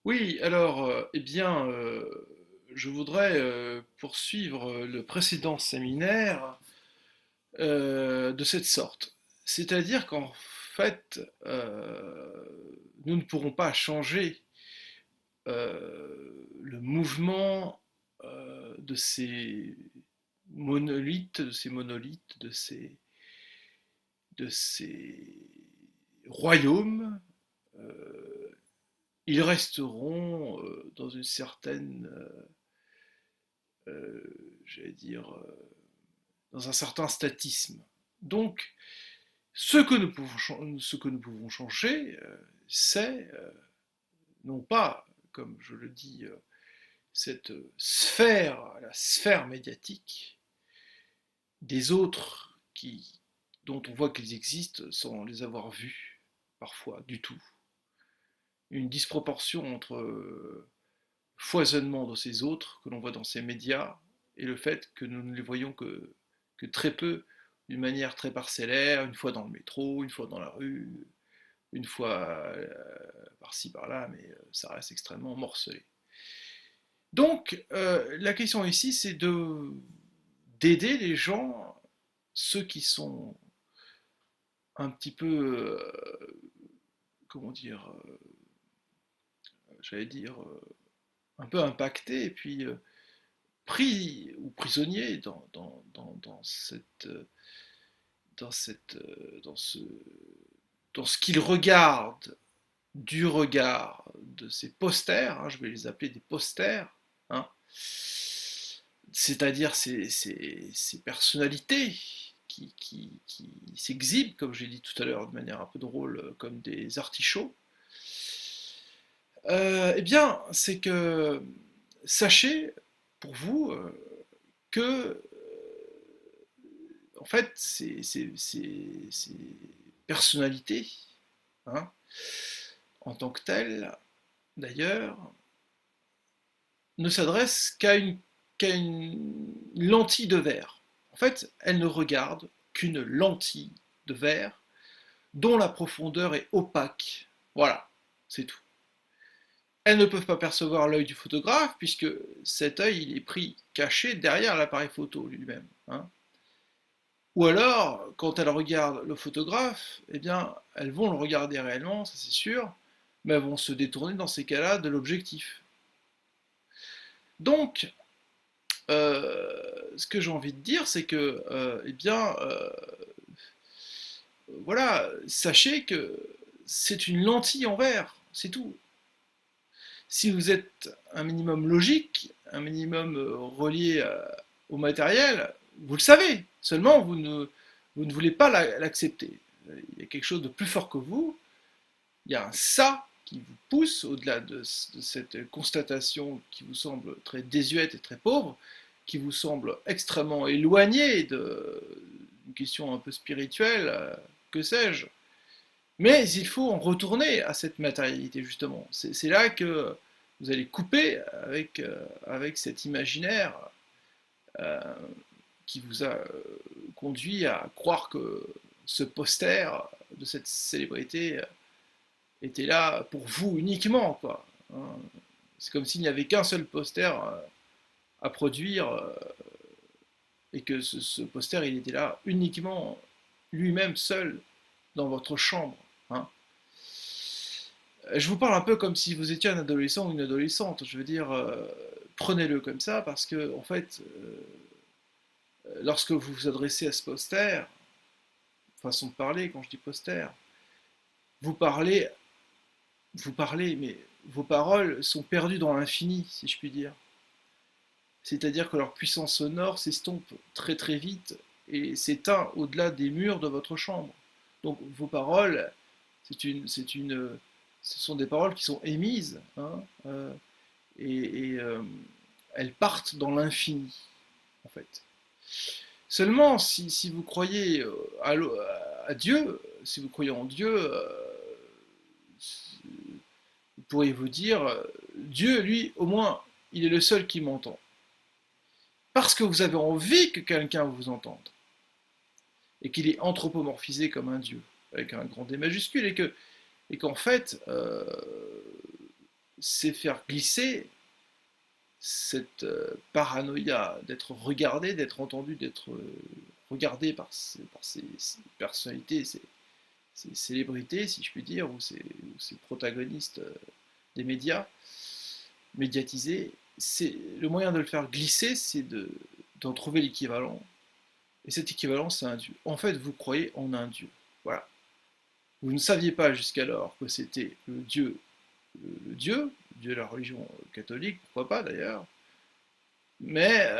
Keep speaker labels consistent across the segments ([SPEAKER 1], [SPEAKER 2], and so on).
[SPEAKER 1] Oui, alors, eh bien, je voudrais poursuivre le précédent séminaire de cette sorte. C'est-à-dire qu'en fait, nous ne pourrons pas changer le mouvement de ces monolithes, de ces royaumes. euh, Ils resteront dans une certaine j'allais dire, dans un certain statisme. Donc, ce que nous pouvons changer, c'est non pas, comme je le dis, cette sphère, la sphère médiatique des autres dont on voit qu'ils existent sans les avoir vus, parfois, du tout. Une disproportion entre foisonnement de ces autres que l'on voit dans ces médias et le fait que nous ne les voyons que très peu, d'une manière très parcellaire, une fois dans le métro, une fois dans la rue, une fois par-ci par-là, mais ça reste extrêmement morcelé. Donc la question ici, c'est d'aider les gens, ceux qui sont un petit peu, comment dire, j'allais dire, un peu impactés, et puis pris ou prisonnier dans, cette, dans ce qu'il regarde du regard de ces posters, hein, je vais les appeler des posters, hein, c'est-à-dire ces personnalités qui s'exhibent, comme j'ai dit tout à l'heure de manière un peu drôle, comme des artichauts. Eh bien, c'est que sachez pour vous que en fait, ces personnalités, hein, en tant que telles, d'ailleurs, ne s'adressent qu'à une lentille de verre. En fait, elles ne regardent qu'une lentille de verre dont la profondeur est opaque. Voilà, c'est tout. Elles ne peuvent pas percevoir l'œil du photographe puisque cet œil il est pris caché derrière l'appareil photo lui-même, hein. Ou alors, quand elles regardent le photographe, eh bien, elles vont le regarder réellement, ça c'est sûr, mais elles vont se détourner dans ces cas-là de l'objectif. Donc, ce que j'ai envie de dire, c'est que, eh bien, voilà, sachez que c'est une lentille en verre, c'est tout. Si vous êtes un minimum logique, un minimum relié au matériel, vous le savez. Seulement, vous ne voulez pas l'accepter. Il y a quelque chose de plus fort que vous. Il y a un ça qui vous pousse, au-delà de cette constatation qui vous semble très désuète et très pauvre, qui vous semble extrêmement éloignée d'une question un peu spirituelle, que sais-je. Mais il faut en retourner à cette matérialité, justement. C'est là que vous allez couper avec cet imaginaire euh, qui vous a conduit à croire que ce poster de cette célébrité était là pour vous uniquement, quoi, hein. C'est comme s'il n'y avait qu'un seul poster à produire et que ce poster, il était là uniquement lui-même seul dans votre chambre, hein. Je vous parle un peu comme si vous étiez un adolescent ou une adolescente. Je veux dire, prenez-le comme ça parce que, en fait, lorsque vous vous adressez à ce poster, façon de parler, quand je dis poster, vous parlez, vous parlez, mais vos paroles sont perdues dans l'infini, si je puis dire. C'est-à-dire que leur puissance sonore s'estompe très très vite et s'éteint au-delà des murs de votre chambre. Donc vos paroles, ce sont des paroles qui sont émises, hein, et elles partent dans l'infini, en fait. Seulement, si vous croyez à Dieu, si vous croyez en Dieu, vous pourriez vous dire, Dieu, lui, au moins, il est le seul qui m'entend. Parce que vous avez envie que quelqu'un vous entende. Et qu'il est anthropomorphisé comme un Dieu, avec un grand D majuscule, et qu'en fait, c'est faire glisser cette paranoïa d'être regardé, d'être entendu, d'être regardé par ces personnalités, ces célébrités, si je puis dire, ou ces protagonistes des médias, médiatisés. Le moyen de le faire glisser, c'est d'en trouver l'équivalent. Et cet équivalent, c'est un dieu. En fait, vous croyez en un dieu. Voilà. Vous ne saviez pas jusqu'alors que c'était le dieu de la religion catholique, pourquoi pas d'ailleurs, mais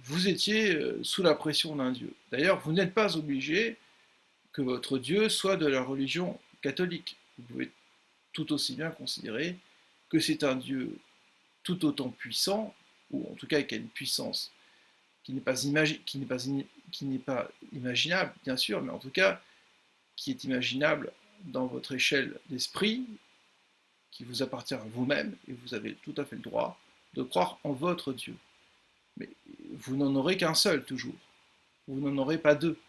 [SPEAKER 1] vous étiez sous la pression d'un dieu. D'ailleurs, vous n'êtes pas obligé que votre dieu soit de la religion catholique. Vous pouvez tout aussi bien considérer que c'est un dieu tout autant puissant, ou en tout cas qui a une puissance qui n'est pas, qui n'est pas imaginable, bien sûr, mais en tout cas qui est imaginable dans votre échelle d'esprit, qui vous appartient à vous-même, et vous avez tout à fait le droit de croire en votre Dieu. Mais vous n'en aurez qu'un seul, toujours. Vous n'en aurez pas deux.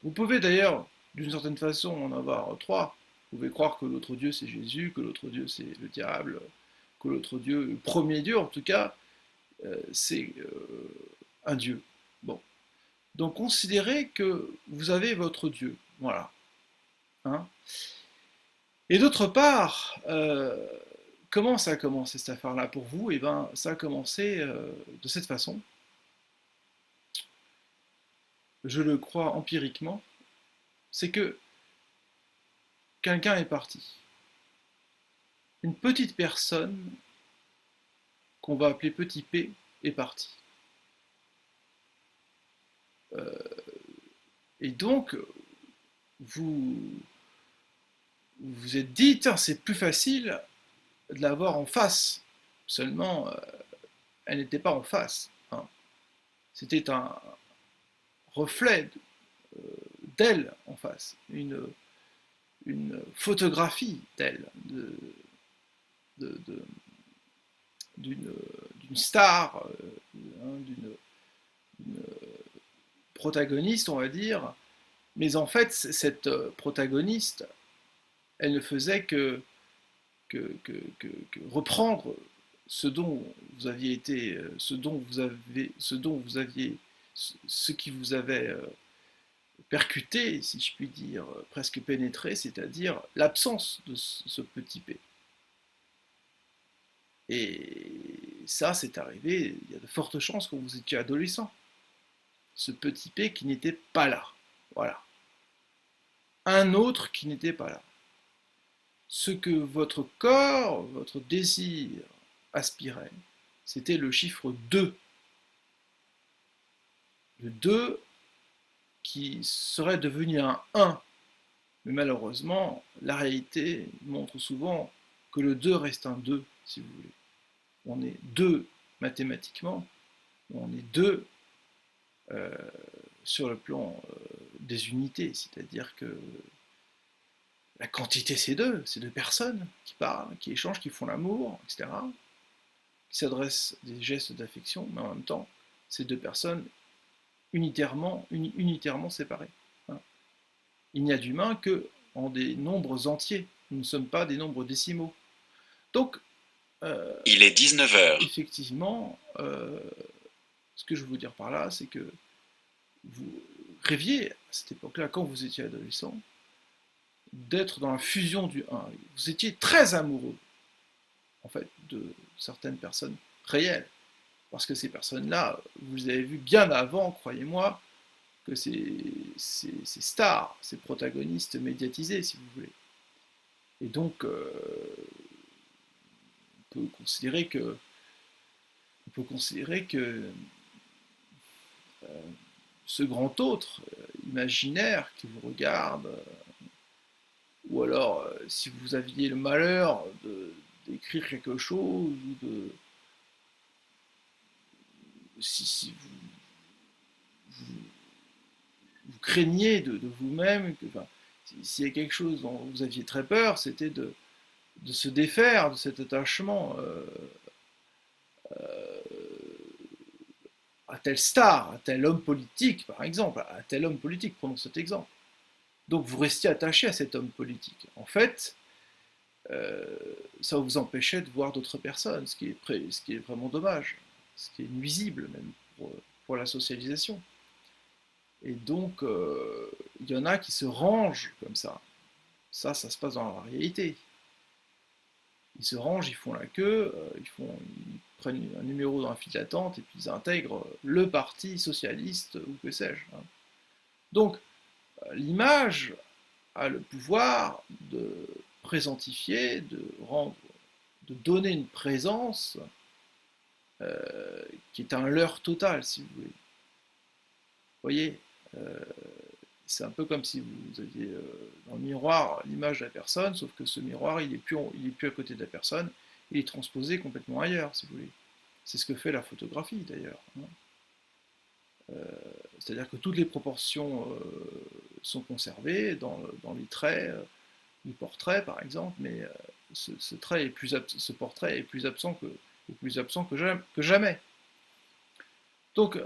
[SPEAKER 1] Vous pouvez d'ailleurs, d'une certaine façon, en avoir trois. Vous pouvez croire que l'autre Dieu c'est Jésus, que l'autre Dieu c'est le diable, que l'autre Dieu, le premier Dieu en tout cas, c'est un Dieu. Bon. Donc considérez que vous avez votre Dieu. Voilà. Hein. Et d'autre part, comment ça a commencé cette affaire-là pour vous? Eh bien, ça a commencé de cette façon. Je le crois empiriquement. C'est que quelqu'un est parti. Une petite personne qu'on va appeler petit p est partie. Et donc, vous vous êtes dit, tiens, c'est plus facile de l'avoir en face. Seulement, elle n'était pas en face. Hein. C'était un reflet d'elle en face, une photographie d'elle, de, d'une star, d'une protagoniste, on va dire. Mais en fait, cette protagoniste, elle ne faisait que reprendre ce dont vous aviez été, ce qui vous avait percuté, si je puis dire, presque pénétré, c'est-à-dire l'absence de ce petit p. Et ça, c'est arrivé, il y a de fortes chances quand vous étiez adolescent. Ce petit p qui n'était pas là. Voilà. Un autre qui n'était pas là. Ce que votre corps, votre désir aspirait, c'était le chiffre 2. Le 2 qui serait devenu un 1. Mais malheureusement, la réalité montre souvent que le 2 reste un 2, si vous voulez. On est 2 mathématiquement, on est 2 sur le plan des unités, c'est-à-dire que la quantité c'est deux personnes qui parlent, qui échangent, qui font l'amour, etc., qui s'adressent des gestes d'affection, mais en même temps, c'est deux personnes unitairement séparées. Hein. Il n'y a d'humain que en des nombres entiers, nous ne sommes pas des nombres décimaux. Donc,
[SPEAKER 2] il est 19h.
[SPEAKER 1] Effectivement, ce que je veux vous dire par là, c'est que vous rêviez à cette époque-là, quand vous étiez adolescent, d'être dans la fusion du 1. Vous étiez très amoureux, en fait, de certaines personnes réelles. Parce que ces personnes-là, vous avez vu bien avant, croyez-moi, que ces stars, ces protagonistes médiatisés, si vous voulez. Et donc, on peut considérer que, ce grand autre imaginaire qui vous regarde, ou alors si vous aviez le malheur d'écrire quelque chose, ou si vous craigniez de vous-même, enfin, s'il y a quelque chose dont vous aviez très peur, c'était de se défaire de cet attachement à telle star, à tel homme politique, par exemple, à tel homme politique, prenons cet exemple. Donc vous restiez attaché à cet homme politique. En fait, euh, ça vous empêchait de voir d'autres personnes, ce qui est vraiment dommage, ce qui est nuisible même pour la socialisation. Et donc, il y en a qui se rangent comme ça. Ça se passe dans la réalité. Ils se rangent, ils font la queue, ils prennent un numéro dans la file d'attente et puis ils intègrent le parti socialiste ou que sais-je, hein. Donc, l'image a le pouvoir de présentifier, de donner une présence qui est un leurre total, si vous voulez. Vous voyez, euh, c'est un peu comme si vous aviez dans le miroir l'image de la personne, sauf que ce miroir, il est plus à côté de la personne, il est transposé complètement ailleurs, si vous voulez. C'est ce que fait la photographie, d'ailleurs, hein. C'est-à-dire que toutes les proportions sont conservées dans les traits du portrait, par exemple, mais ce portrait est plus absent que jamais. Donc,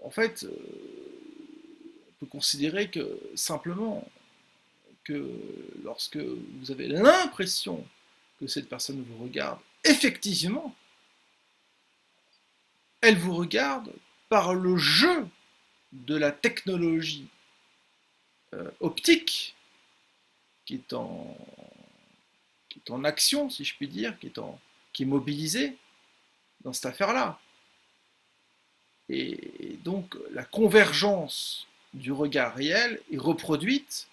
[SPEAKER 1] en fait, on peut considérer que simplement que lorsque vous avez l'impression que cette personne vous regarde, effectivement, elle vous regarde par le jeu de la technologie optique qui est en action, si je puis dire, qui est mobilisée dans cette affaire-là. Et donc la convergence du regard réel est reproduite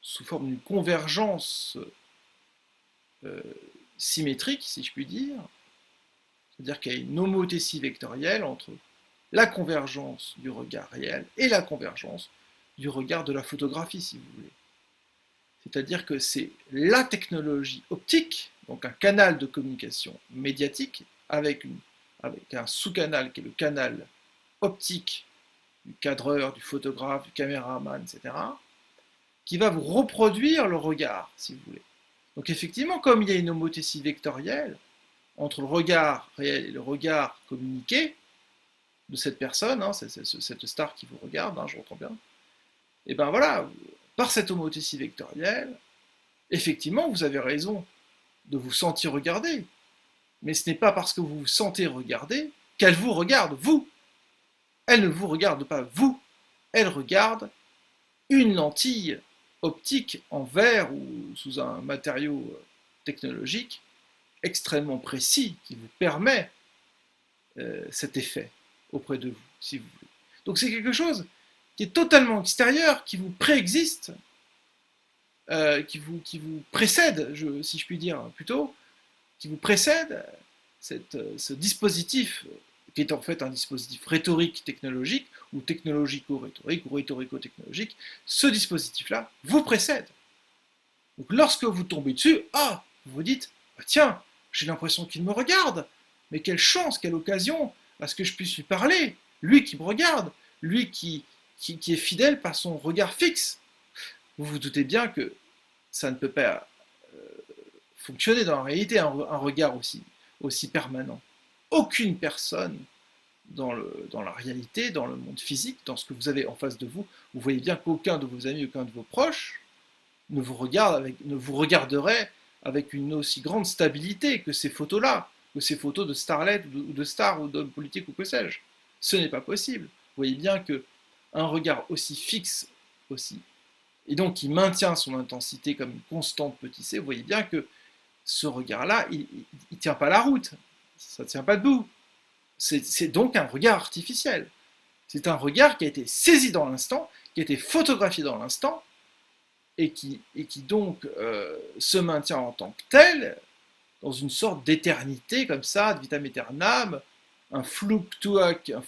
[SPEAKER 1] sous forme d'une convergence euh, symétrique, si je puis dire, c'est-à-dire qu'il y a une homothétie vectorielle entre la convergence du regard réel et la convergence du regard de la photographie, si vous voulez. C'est-à-dire que c'est la technologie optique, donc un canal de communication médiatique, avec un sous-canal qui est le canal optique du cadreur, du photographe, du caméraman, etc., qui va vous reproduire le regard, si vous voulez. Donc effectivement, comme il y a une homothétie vectorielle entre le regard réel et le regard communiqué de cette personne, hein, cette star qui vous regarde, hein, j'entends bien, et ben voilà, par cette homothétie vectorielle, effectivement, vous avez raison de vous sentir regardé, mais ce n'est pas parce que vous vous sentez regardé qu'elle vous regarde, vous. Elle ne vous regarde pas, vous. Elle regarde une lentille optique en verre ou sous un matériau technologique extrêmement précis qui vous permet cet effet auprès de vous, si vous voulez. Donc c'est quelque chose qui est totalement extérieur, qui vous préexiste, qui vous précède, si je puis dire plutôt, qui vous précède, ce dispositif qui est en fait un dispositif rhétorique technologique, ou technologico-rhétorique, ou rhétorico-technologique, ce dispositif-là vous précède. Donc lorsque vous tombez dessus, vous vous dites, ah, tiens, j'ai l'impression qu'il me regarde, mais quelle chance, quelle occasion à ce que je puisse lui parler, lui qui me regarde, lui qui est fidèle par son regard fixe. Vous vous doutez bien que ça ne peut pas fonctionner dans la réalité, un regard aussi permanent. Aucune personne dans la réalité, dans le monde physique, dans ce que vous avez en face de vous, vous voyez bien qu'aucun de vos amis, aucun de vos proches ne vous regarderait avec une aussi grande stabilité que ces photos-là, que ces photos de starlet ou de stars ou d'hommes politiques ou que sais-je. Ce n'est pas possible. Vous voyez bien que un regard aussi fixe, aussi, et donc qui maintient son intensité comme une constante petit c, vous voyez bien que ce regard-là, il ne tient pas la route, ça ne tient pas debout. C'est donc un regard artificiel. C'est un regard qui a été saisi dans l'instant, qui a été photographié dans l'instant, et qui donc se maintient en tant que tel, dans une sorte d'éternité comme ça, de vitam aeternam, plutôt un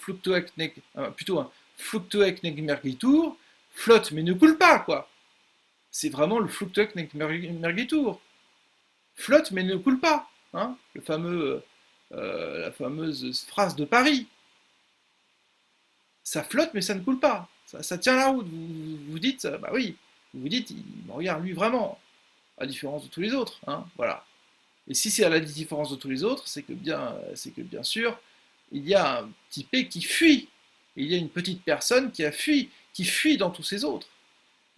[SPEAKER 1] fluctuec nec mergitur, flotte mais ne coule pas, quoi. C'est vraiment le fluctuec nec mergitur. Flotte mais ne coule pas, hein, la fameuse phrase de Paris. Ça flotte mais ça ne coule pas, ça tient la route. Vous dites, bah oui, vous dites, il me regarde lui vraiment, à différence de tous les autres, hein, voilà. Et si c'est à la différence de tous les autres, c'est que bien sûr, il y a un petit P qui fuit. Il y a une petite personne qui fuit dans tous ces autres.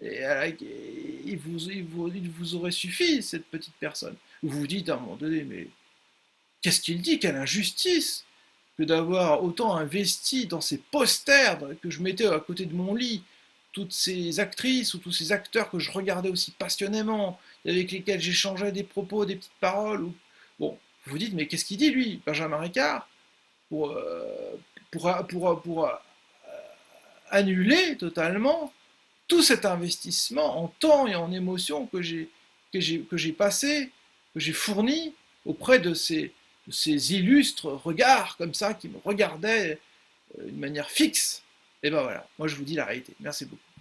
[SPEAKER 1] il vous aurait suffi, cette petite personne. Vous vous dites à un moment donné, mais qu'est-ce qu'il dit? Quelle injustice que d'avoir autant investi dans ces posters que je mettais à côté de mon lit, toutes ces actrices ou tous ces acteurs que je regardais aussi passionnément, avec lesquels j'échangeais des propos, des petites paroles. Bon, vous vous dites, mais qu'est-ce qu'il dit lui, Benjamin Ricard, pour, pour annuler totalement tout cet investissement en temps et en émotion que j'ai passé, que j'ai fourni auprès de ces illustres regards comme ça qui me regardaient d'une manière fixe. Et ben voilà, moi je vous dis la réalité. Merci beaucoup.